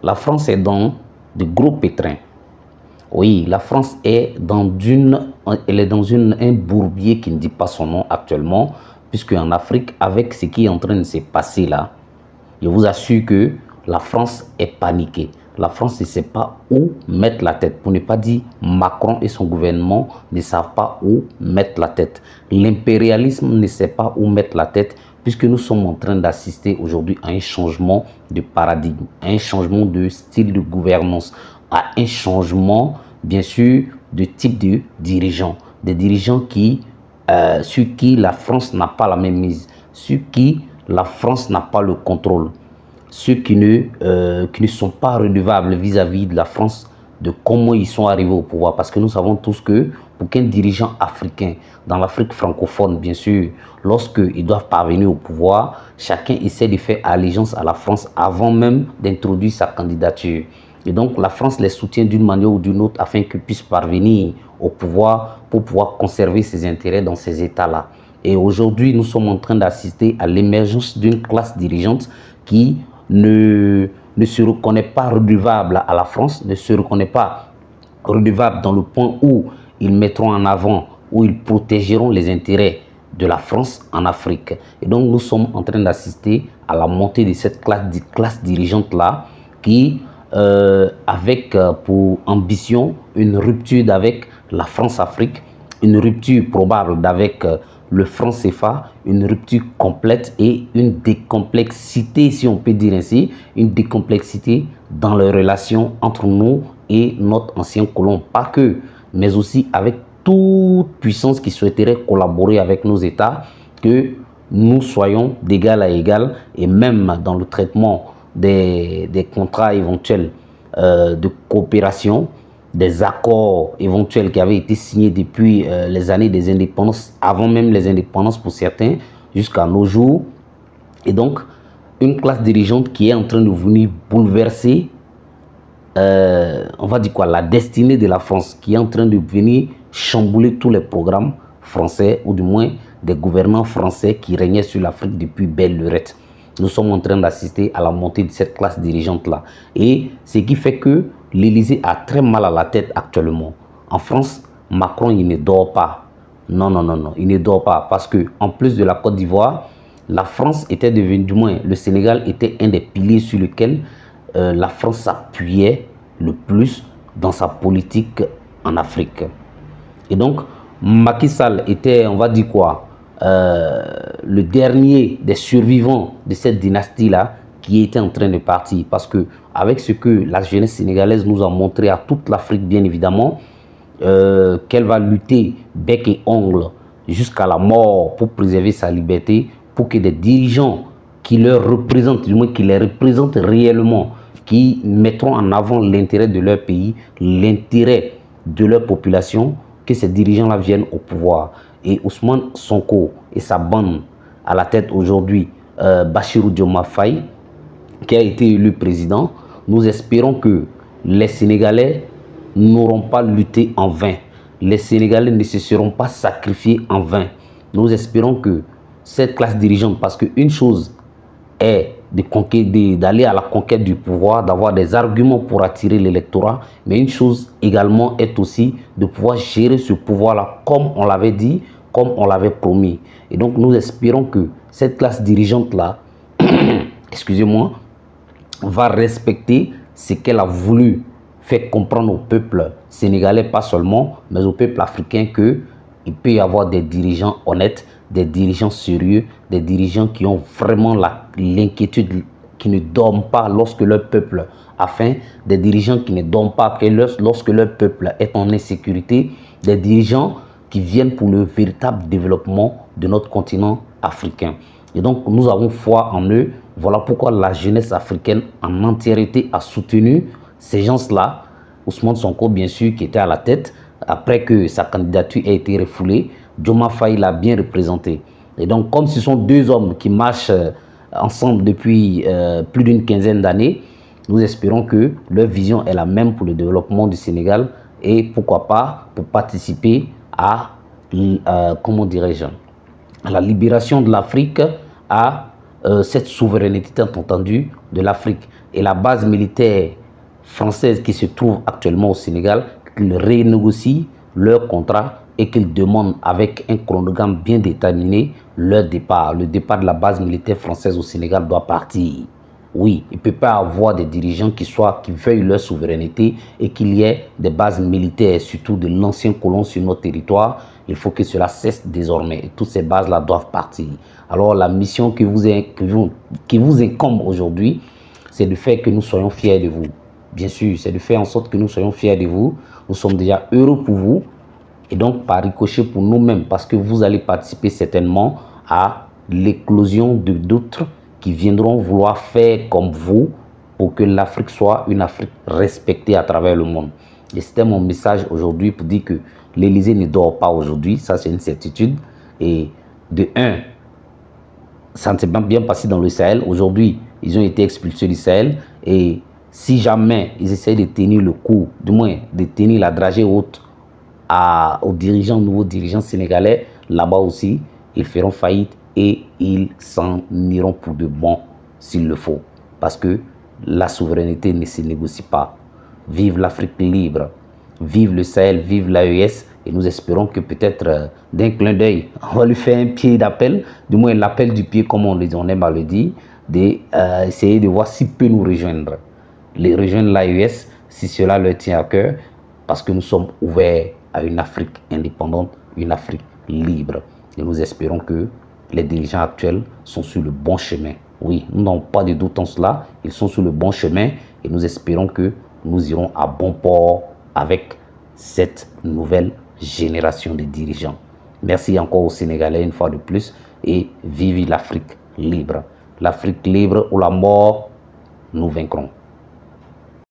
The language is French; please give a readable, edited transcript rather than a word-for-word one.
la France est dans de gros pétrins. Oui, la France est dans un bourbier qui ne dit pas son nom actuellement, puisque en Afrique, avec ce qui est en train de se passer là, je vous assure que la France est paniquée. La France ne sait pas où mettre la tête. Pour ne pas dire Macron et son gouvernement ne savent pas où mettre la tête. L'impérialisme ne sait pas où mettre la tête, puisque nous sommes en train d'assister aujourd'hui à un changement de paradigme, à un changement de style de gouvernance, à un changement, bien sûr, de type de dirigeants. Des dirigeants sur qui la France n'a pas la même mise, sur qui la France n'a pas le contrôle, ceux qui ne sont pas redevables vis-à-vis de la France, de comment ils sont arrivés au pouvoir. Parce que nous savons tous que pour qu'un dirigeant africain, dans l'Afrique francophone, bien sûr, lorsqu'ils doivent parvenir au pouvoir, chacun essaie de faire allégeance à la France avant même d'introduire sa candidature. Et donc, la France les soutient d'une manière ou d'une autre afin qu'ils puissent parvenir au pouvoir pour pouvoir conserver ses intérêts dans ces États-là. Et aujourd'hui, nous sommes en train d'assister à l'émergence d'une classe dirigeante qui ne se reconnaît pas redevable à la France, ne se reconnaît pas redevable dans le point où ils mettront en avant, où ils protégeront les intérêts de la France en Afrique. Et donc, nous sommes en train d'assister à la montée de cette classe dirigeante-là qui avec pour ambition une rupture avec la France-Afrique, une rupture probable avec le franc CFA, une rupture complète et une décomplexité, si on peut dire ainsi, une décomplexité dans les relations entre nous et notre ancien colon. Pas que, mais aussi avec toute puissance qui souhaiterait collaborer avec nos États, que nous soyons d'égal à égal, et même dans le traitement des contrats éventuels de coopération, des accords éventuels qui avaient été signés depuis les années des indépendances, avant même les indépendances pour certains, jusqu'à nos jours. Et donc, une classe dirigeante qui est en train de venir bouleverser, on va dire quoi, la destinée de la France, qui est en train de venir chambouler tous les programmes français, ou du moins des gouvernants français qui régnaient sur l'Afrique depuis belle lurette. Nous sommes en train d'assister à la montée de cette classe dirigeante-là. Et ce qui fait que l'Élysée a très mal à la tête actuellement. En France, Macron, il ne dort pas. Non, non, non, non, il ne dort pas. Parce que en plus de la Côte d'Ivoire, la France était devenue, du moins le Sénégal était un des piliers sur lesquels la France s'appuyait le plus dans sa politique en Afrique. Et donc, Macky Sall était, on va dire quoi, le dernier des survivants de cette dynastie-là qui était en train de partir. Parce que avec ce que la jeunesse sénégalaise nous a montré à toute l'Afrique, bien évidemment, qu'elle va lutter bec et ongle jusqu'à la mort pour préserver sa liberté, pour que des dirigeants qui leur représentent, du moins qui les représentent réellement, qui mettront en avant l'intérêt de leur pays, l'intérêt de leur population, que ces dirigeants-là viennent au pouvoir. Et Ousmane Sonko et sa bande à la tête aujourd'hui, Bassirou Diomaye Faye, qui a été élu président, nous espérons que les Sénégalais n'auront pas lutté en vain. Les Sénégalais ne se seront pas sacrifiés en vain. Nous espérons que cette classe dirigeante, parce qu'une chose est d'aller à la conquête du pouvoir, d'avoir des arguments pour attirer l'électorat, mais une chose également est aussi de pouvoir gérer ce pouvoir-là comme on l'avait dit, comme on l'avait promis. Et donc nous espérons que cette classe dirigeante-là, excusez-moi, va respecter ce qu'elle a voulu faire comprendre au peuple sénégalais, pas seulement, mais au peuple africain, qu'il peut y avoir des dirigeants honnêtes, des dirigeants sérieux, des dirigeants qui ont vraiment l'inquiétude, qui ne dorment pas lorsque leur peuple a faim, des dirigeants qui ne dorment pas lorsque leur peuple est en insécurité, des dirigeants qui viennent pour le véritable développement de notre continent africain. Et donc, nous avons foi en eux. Voilà pourquoi la jeunesse africaine en entièreté a soutenu ces gens-là. Ousmane Sonko, bien sûr, qui était à la tête, après que sa candidature ait été refoulée, Diomaye Faye l'a bien représenté. Et donc, comme ce sont deux hommes qui marchent ensemble depuis plus d'une quinzaine d'années, nous espérons que leur vision est la même pour le développement du Sénégal et pourquoi pas pour participer à, comment dirais-je, à la libération de l'Afrique, à cette souveraineté tant entendue de l'Afrique. Et la base militaire française qui se trouve actuellement au Sénégal, qu'ils renégocient leur contrat et qu'ils demandent avec un chronogramme bien déterminé leur départ. Le départ de la base militaire française au Sénégal doit partir. Oui, il ne peut pas avoir des dirigeants qui veuillent leur souveraineté et qu'il y ait des bases militaires, surtout de l'ancien colon sur notre territoire. Il faut que cela cesse désormais. Et toutes ces bases-là doivent partir. Alors la mission qui vous incombe aujourd'hui, c'est de faire que nous soyons fiers de vous. Bien sûr, c'est de faire en sorte que nous soyons fiers de vous. Nous sommes déjà heureux pour vous et donc par ricochet pour nous-mêmes parce que vous allez participer certainement à l'éclosion d'autres qui viendront vouloir faire comme vous pour que l'Afrique soit une Afrique respectée à travers le monde. Et c'était mon message aujourd'hui pour dire que l'Élysée ne dort pas aujourd'hui, ça c'est une certitude. Et de un, ça ne s'est pas bien passé dans le Sahel. Aujourd'hui, ils ont été expulsés du Sahel et si jamais ils essayent de tenir le coup, du moins de tenir la dragée haute aux nouveaux dirigeants sénégalais, là-bas aussi, ils feront faillite et ils s'en iront pour de bon s'il le faut. Parce que la souveraineté ne se négocie pas. Vive l'Afrique libre, vive le Sahel, vive l'AES. Et nous espérons que peut-être d'un clin d'œil, on va lui faire un pied d'appel, du moins l'appel du pied comme on aime à le dire, d'essayer de voir s'il peut nous rejoindre. Rejoindre l'AES si cela leur tient à cœur, parce que nous sommes ouverts à une Afrique indépendante, une Afrique libre. Et nous espérons que les dirigeants actuels sont sur le bon chemin. Oui, nous n'avons pas de doute en cela. Ils sont sur le bon chemin et nous espérons que nous irons à bon port avec cette nouvelle génération de dirigeants. Merci encore aux Sénégalais une fois de plus et vive l'Afrique libre. L'Afrique libre ou la mort, nous vaincrons.